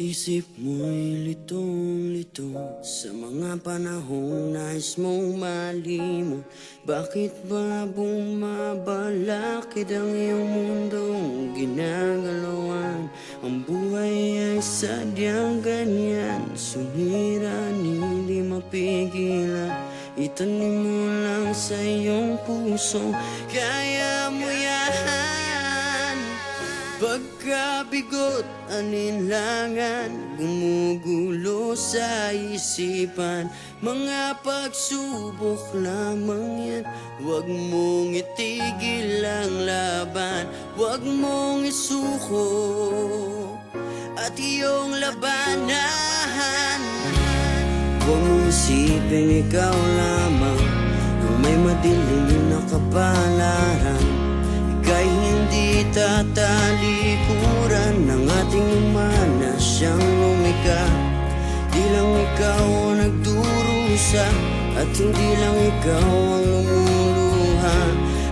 Isip mo'y litong-lito sa mga panahong nais mong malimot. Bakit ba bumabalakid ang iyong mundong ginagalawan? Ang buhay ay sadyang ganyan, sumiran, hindi mapigilan. Itanim mo lang sa iyong puso, kaya mo yan. Pagkabigot, alinlangan, gumugulo sa isipan. Mga pagsubok lamang yan, huwag mong itigil ang laban. Huwag mong isuko at iyong labanan. Huwag mong isipin ikaw lamang ang may madilim na kapalaran. Ika'y hindi tatalikuran ng ating umana siyang lumika. Di lang ikaw ang nagdurusa at hindi lang ikaw ang lumuluha.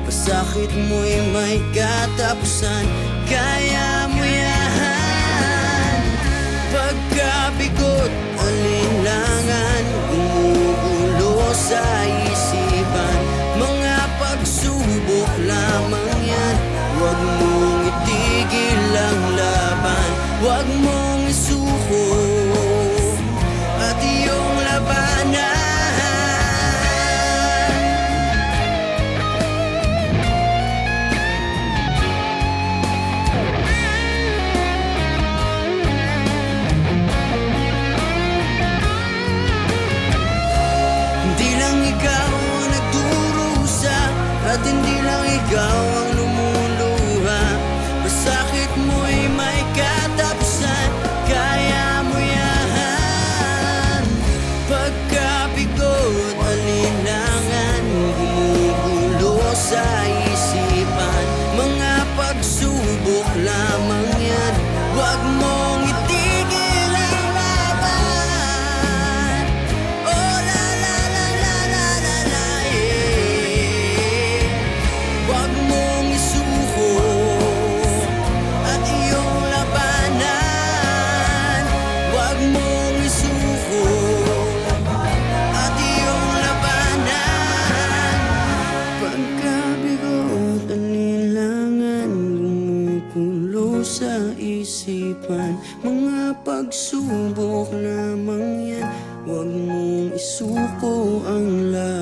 Pasakit mo'y may katapusan, kaya mo yan. Pagkabigot, alinlangan, gumugulo sa isipan. Mga pagsubok lamang yan, huwag mong itigil ang laban. Huwag mong isuko at iyong labanan. Hindi lang ikaw ang nagdurusa at hindi lang ikaw ang lumuluha. Masakit mo'y may katapusan, kaya mo yan. Pagkabigot, alinlangan, gumugulo sa isipan. Mga pagsubok lamang yan, huwag mong itigil ang laban. Oh la la la la la la la, yeah. Huwag mong isuko at iyong labanan. Huwag mong isuko at iyong labanan. Pagkabigot, alinlangan, gumugulo sa isipan. Mga pagsubok lamang yan, huwag mong isuko ang laban.